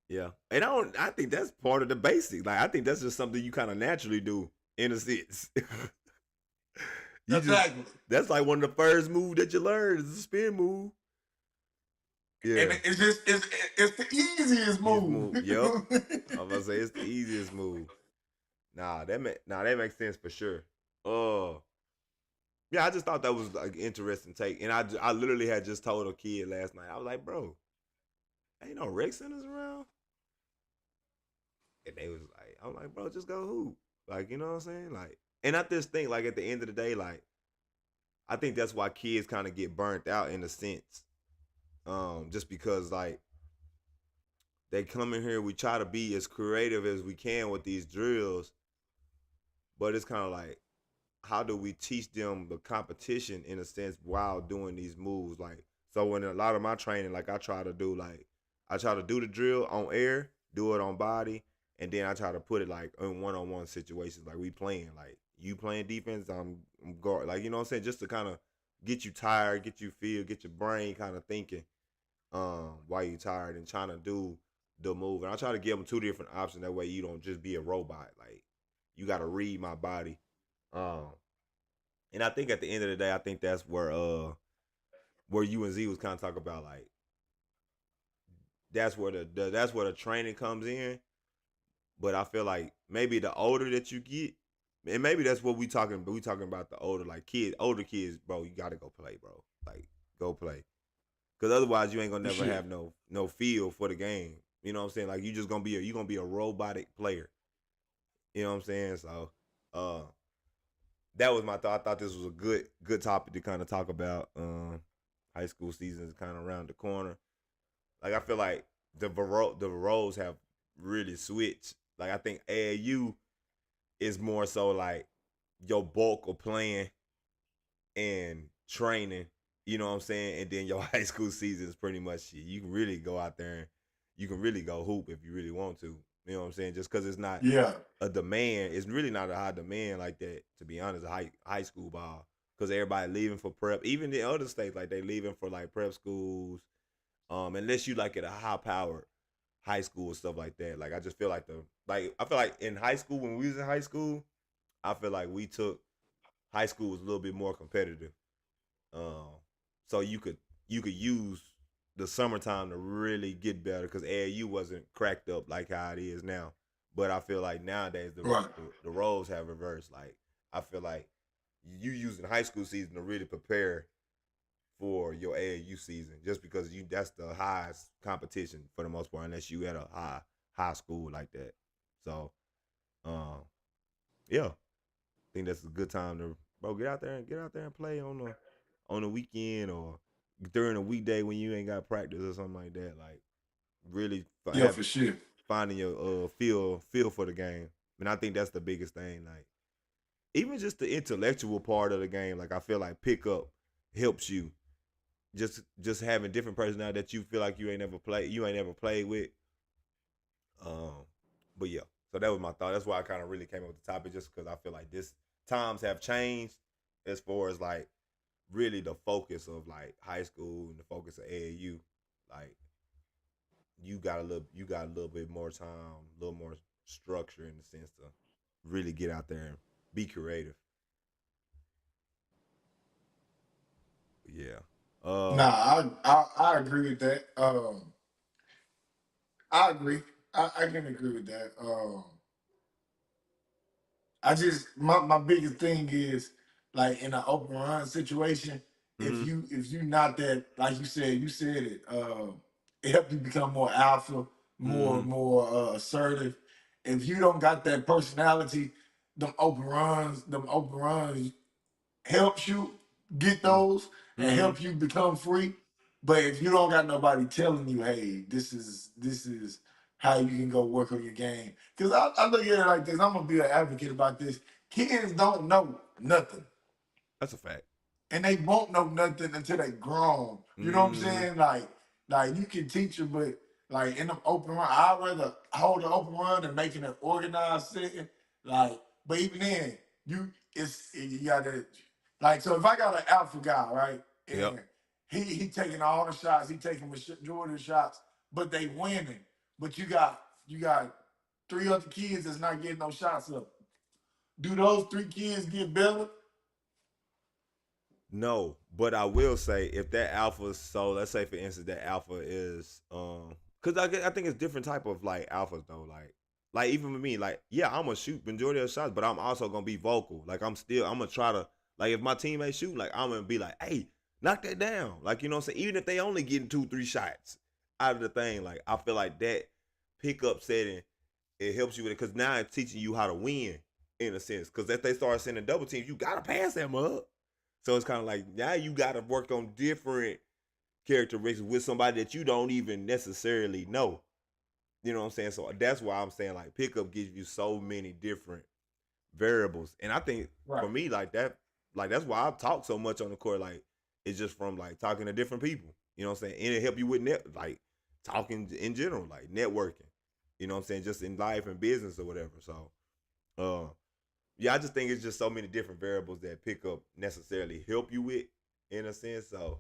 Yeah, and I think that's part of the basic. Like I think that's just something you kind of naturally do in a sense. You just Exactly. that's like one of the first moves that you learn is a spin move. And Yeah, it's the easiest easiest move. move. Yep, I'm gonna say it's the easiest move. That makes sense for sure. Uh, yeah, I just thought that was like interesting take, and I literally had just told a kid last night. I was like, bro, ain't no rec centers around, and they was like, I'm like, bro, just go hoop, like you know what I'm saying, like, and I just think like at the end of the day, like I think that's why kids kind of get burnt out in a sense, just because like they come in here, we try to be as creative as we can with these drills, but it's kind of like how do we teach them the competition in a sense while doing these moves? Like, so in a lot of my training, like I try to do the drill on air, do it on body, and then I try to put it like in one-on-one situations, like we playing, like you playing defense, I'm guard, like you know what I'm saying, just to kind of get you tired, get your brain kind of thinking, while you tired and trying to do the move. And I try to give them two different options. That way you don't just be a robot. Like you got to read my body. Um, and I think at the end of the day, I think that's where you and Z was kind of talking about like that's where that's where the training comes in. But I feel like maybe the older that you get, and maybe that's what we talking. But we talking about the older like kids, older kids, bro. You gotta go play, bro. Like go play, because otherwise you ain't gonna For never sure. have no feel for the game. You know what I'm saying? Like you just gonna be you gonna be a robotic player. You know what I'm saying? So, uh, that was my thought. I thought this was a good topic to kind of talk about. High school season is kind of around the corner. Like I feel like the roles have really switched. Like I think AAU is more so like your bulk of playing and training. You know what I'm saying? And then your high school season is pretty much shit. You can really go out there and you can really go hoop if you really want to. You know what I'm saying? Just because it's not Yeah. a demand, it's really not a high demand like that. To be honest, high school ball, because everybody leaving for prep. Even the other states, like they leaving for like prep schools. Unless you like at a high powered high school or stuff like that. Like I just feel like I feel like in high school when we was in high school, I feel like we took high school was a little bit more competitive. Um, so you could use the summertime to really get better because AAU wasn't cracked up like how it is now. But I feel like nowadays Right. the roles have reversed. Like I feel like you using high school season to really prepare for your AAU season, just because you that's the highest competition for the most part, unless you at a high school like that. So, um, yeah, I think that's a good time to bro get out there and play on the weekend or during a weekday when you ain't got practice or something like that. Like really Yeah, for sure. finding your feel for the game. And I think that's the biggest thing. Like even just the intellectual part of the game. Like I feel like pickup helps you. Just having different personality that you feel like you ain't never played with. Um, but yeah, so that was my thought. That's why I kind of really came up with the topic, just because I feel like this times have changed as far as like really the focus of like high school and the focus of AAU. Like you got a little bit more time, a little more structure in the sense to really get out there and be creative. Yeah. Nah, Uh. I agree with that. I agree. I can agree with that. I just my biggest thing is like in an open run situation, Mm-hmm. if you not that, like you said it, it helps you become more alpha, Mm-hmm. more assertive. If you don't got that personality, them open runs helps you get those and Mm-hmm. help you become free. But if you don't got nobody telling you, hey, this is how you can go work on your game. Because I look at it like this, I'm gonna be an advocate about this. Kids don't know nothing That's a fact. and they won't know nothing until they grown. You know what I'm Mm-hmm. saying? Like you can teach them, but like in the open run, I'd rather hold the open run and making an organized setting. Like, but even then, you gotta like so if I got an alpha guy, right, Yep. and he taking all the shots, he taking majority of the shots, but they winning. but you got 3 other kids that's not getting no shots up. Do those 3 kids get better? No, but I will say if that alpha, so let's say for instance that alpha is because I think it's different type of like alphas though. Like even with me, like yeah, I'm gonna shoot majority of the shots, but I'm also gonna be vocal. Like I'm gonna try to like if my teammates shoot, like I'm gonna be like, hey, knock that down. Like you know what I'm saying? Even if they only getting 2-3 shots out of the thing, like I feel like that pickup setting it helps you with it because now it's teaching you how to win in a sense. Because if they start sending double teams, you gotta pass them up. So it's kind of like now you got to work on different characteristics with somebody that you don't even necessarily know. You know what I'm saying? So that's why I'm saying like pickup gives you so many different variables, and I think Right. for me like that's why I talk so much on the court. Like it's just from like talking to different people. You know what I'm saying? And it help you with like talking in general, like networking. You know what I'm saying? Just in life and business or whatever. So, uh, yeah, I just think it's just so many different variables that pickup necessarily help you with in a sense. So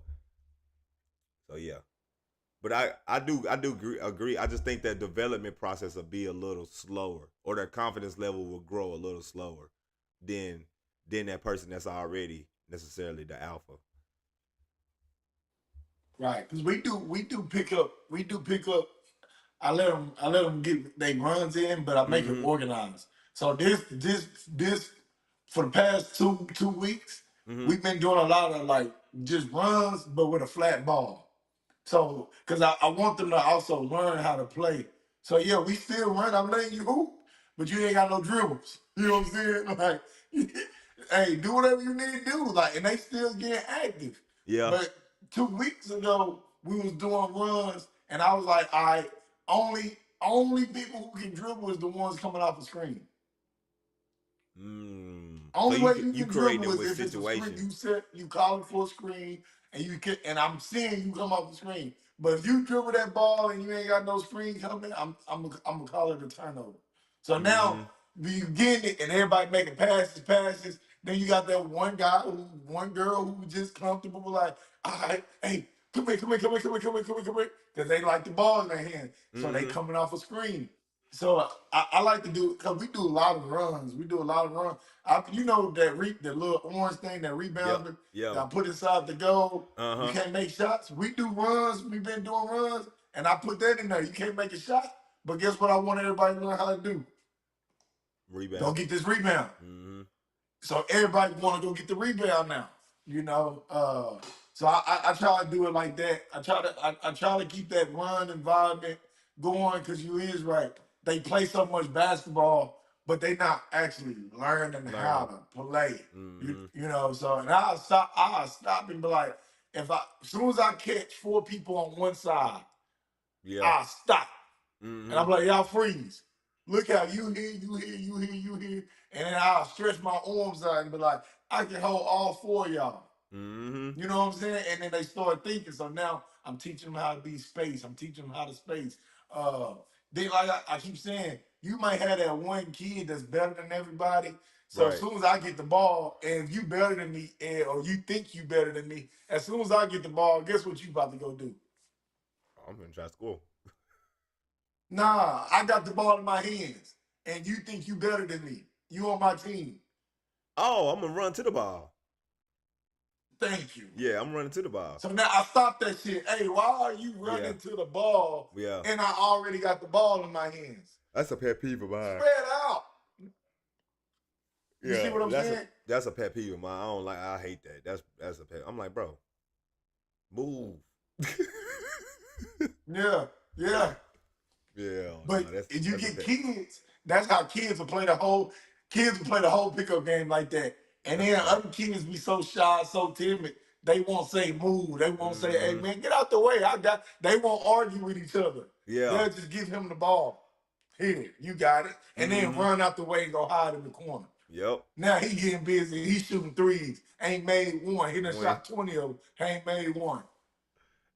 yeah. But I do agree. I just think that development process will be a little slower, or their confidence level will grow a little slower than that person that's already necessarily the alpha. Right, because we do pick up. I let them get they runs in, but I make it Mm-hmm. organized. So this for the past two weeks, Mm-hmm. we've been doing a lot of like just runs, but with a flat ball. So, because I want them to also learn how to play. So, yeah, we still run. I'm letting you hoop, but you ain't got no dribbles. You know what I'm saying? Like, hey, do whatever you need to do. Like, and they still get active. Yeah. But 2 weeks ago, we was doing runs, and I was like, all right, only people who can dribble is the ones coming off the screen. So Only way you you can creating dribble it is with if it's a screen. situations. You set, you calling for a screen, and you can, and I'm seeing you come off the screen. But if you dribble that ball and you ain't got no screen coming, I'm gonna call it a turnover. So now Mm-hmm. you getting it, and everybody making passes. Then you got that one girl who was just comfortable, like, all right, hey, come here, because they like the ball in their hand. So they Mm-hmm. coming off a screen. So I like to do because we do a lot of runs. We do a lot of runs. You know that the little orange thing, that Yep. rebounder that Yeah. I put inside the goal. You Uh-huh. can't make shots. We do runs. We've been doing runs, and I put that in there. You can't make a shot, but guess what? I want everybody to learn how to do. Go Rebound. get this rebound. Mm-hmm. So everybody want to go get the rebound now. You know, so I try to do it like that. I try to keep that run environment going because you is right. They play so much basketball, but they not actually learning how Learning. to play. Mm-hmm. You know, so and I'll stop and be like, as soon as I catch 4 people on one side, Yeah. I'll stop. And Mm-hmm. I'm like, y'all freeze. Look how you here, you here, you here, you here. And then I'll stretch my arms out and be like, I can hold all 4 of y'all. Mm-hmm. You know what I'm saying? And then they start thinking. So now I'm teaching them how to be space. I'm teaching them how to space. Uh, they like I keep saying, you might have that one kid that's better than everybody. So as Right. soon as I get the ball, and if you better than me, or you think you better than me, as soon as I get the ball, guess what you about to go do? I'm gonna try to score. Nah, I got the ball in my hands, and you think you better than me. You on my team. Oh, I'm gonna run to the ball. Thank you. Yeah, I'm running to the ball. So now I stop that shit. Hey, why are you Yeah. running to the ball Yeah. and I already got the ball in my hands? That's a pet peeve of mine. Spread out. You see Yeah, what I'm saying? that's a pet peeve of mine. I don't like. I hate that. That's a pet. I'm like, bro, move. Yeah, yeah. Yeah, But no, if you that's a get pet. kids, that's how kids will play the whole pickup game like that. And That's a then fact. other kids be so shy, so timid, they won't say move. They won't say, hey Mm-hmm. man, get out the way. They won't argue with each other. Yeah. They'll just give him the ball. Here, you got it. And then Mm-hmm. run out the way and go hide in the corner. Yep. Now he getting busy. He's shooting threes. Ain't made one. He done When. shot 20 of them. Ain't made one.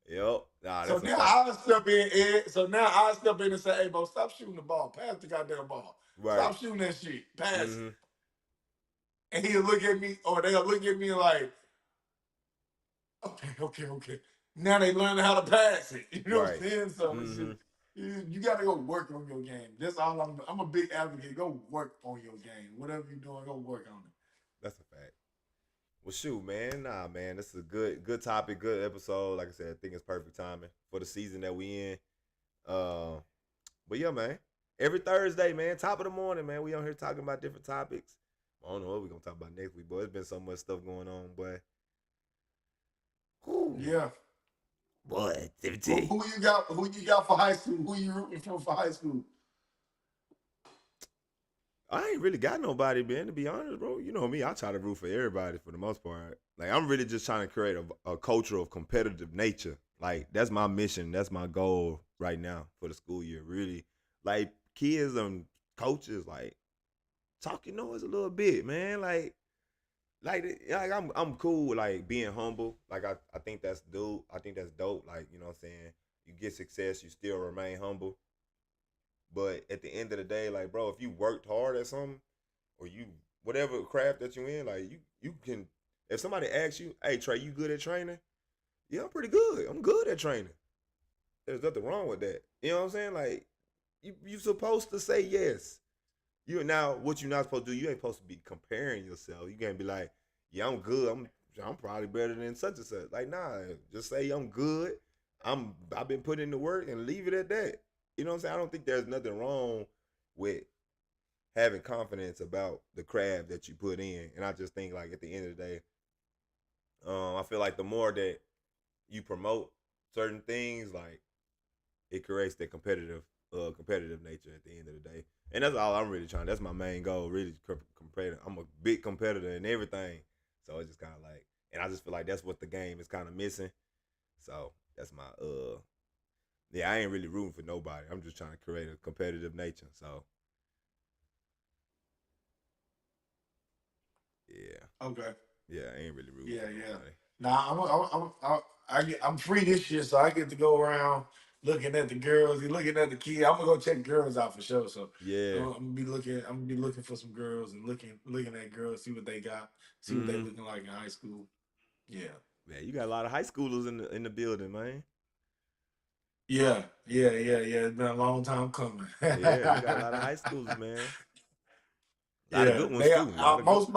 Yep. Nah, So that's a now fact. I'll step in, Ed. So now I'll step in and say, hey, bro, stop shooting the ball. Pass the goddamn ball. Right. Stop shooting that shit. Pass it. Mm-hmm. And he'll look at me, or they'll look at me like, okay. Now they learn how to pass it. You know what Right. I'm saying? So it's Mm-hmm. just, You got to go work on your game. That's all I'm a big advocate. Go work on your game. Whatever you're doing, go work on it. That's a fact. Well, shoot, man. Nah, man. This is a good topic, good episode. Like I said, I think it's perfect timing for the season that we in. Uh, but yeah, man. Every Thursday, man, top of the morning, man. We on here talking about different topics. I don't know what we're gonna talk about next week, boy. It's been so much stuff going on, boy. Whew. Yeah. Boy, Who 17. you got? Who you got for high school? Who you rooting for high school? I ain't really got nobody, man, to be honest, bro. You know me, I try to root for everybody for the most part. Like, I'm really just trying to create a culture of competitive nature. Like, that's my mission. That's my goal right now for the school year. Really, like, kids and coaches, like, talk your noise a little bit, man. Like I'm cool with, like, being humble. Like, I think that's dope. I think that's dope. Like, you know what I'm saying? You get success, you still remain humble. But at the end of the day, like, bro, if you worked hard at something, or you whatever craft that you in, like, you can. If somebody asks you, "Hey, Trey, you good at training?" Yeah, I'm pretty good. I'm good at training. There's nothing wrong with that. You know what I'm saying? Like, you supposed to say yes. You now what you not supposed to do? You ain't supposed to be comparing yourself. You can't be like, "Yeah, I'm good. I'm probably better than such and such." Like, nah, just say I'm good. I've been putting in the work and leave it at that. You know what I'm saying? I don't think there's nothing wrong with having confidence about the craft that you put in. And I just think, like, at the end of the day, I feel like the more that you promote certain things, like, it creates that competitive nature at the end of the day. And that's all I'm really trying. That's my main goal, really competitive. I'm a big competitor in everything. So it's just kind of like, and I just feel like that's what the game is kind of missing. So that's my yeah, I ain't really rooting for nobody. I'm just trying to create a competitive nature. So yeah, Okay. yeah, I ain't really rooting Yeah, for yeah. nobody. Nah, I'm free this year, so I get to go around looking at the girls, and looking at the kids. I'm gonna go check girls out for sure. So Yeah. I'm gonna be looking. I'm gonna be looking for some girls and looking at girls, see what they got, see what they Mm-hmm. looking like in high school. Yeah. Man, you got a lot of high schoolers in the building, man. Yeah. It's been a long time coming. Yeah, we got a lot of high schoolers, man. A lot of Yeah, good ones they too. A lot of good. most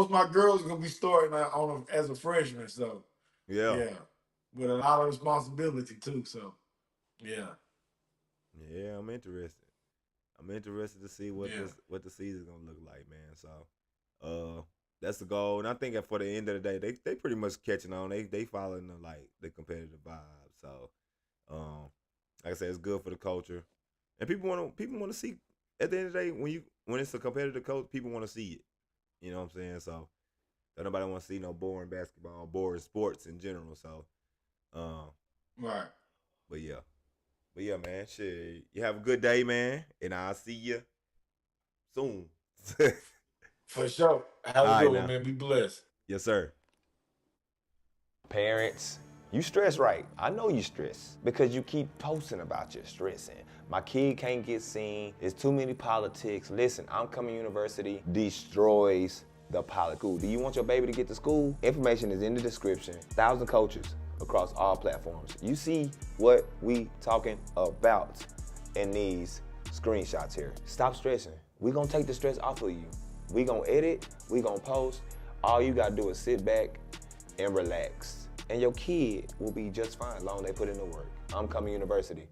of my girls gonna be starting as a freshman. So Yeah. yeah, with a lot of responsibility too. So yeah, Yeah, I'm interested. I'm interested to see yeah. what the season's gonna look like, man. So, that's the goal. And I think that for the end of the day, they pretty much catching on. They following the competitive vibe. So, um, like I said, it's good for the culture, and people want to see. At the end of the day, when it's a competitive coach, people want to see it. You know what I'm saying? So, don't nobody want to see no boring basketball, boring sports in general. So, um, Right. but yeah. But yeah, man, shit. You have a good day, man, and I'll see you soon. For sure. Have a All right good one, now. man. Be blessed. Yes, sir. Parents, you stress right. I know you stress because you keep posting about your stressing. My kid can't get seen. It's too many politics. Listen, IMCOMING University destroys the politics. Do you want your baby to get to school? Information is in the description. 1,000 coaches across all platforms. You see what we talking about in these screenshots here. Stop stressing. We're gonna take the stress off of you. We gonna edit, we gonna post. All you gotta do is sit back and relax. And your kid will be just fine as long as they put in the work. IMCOMING University.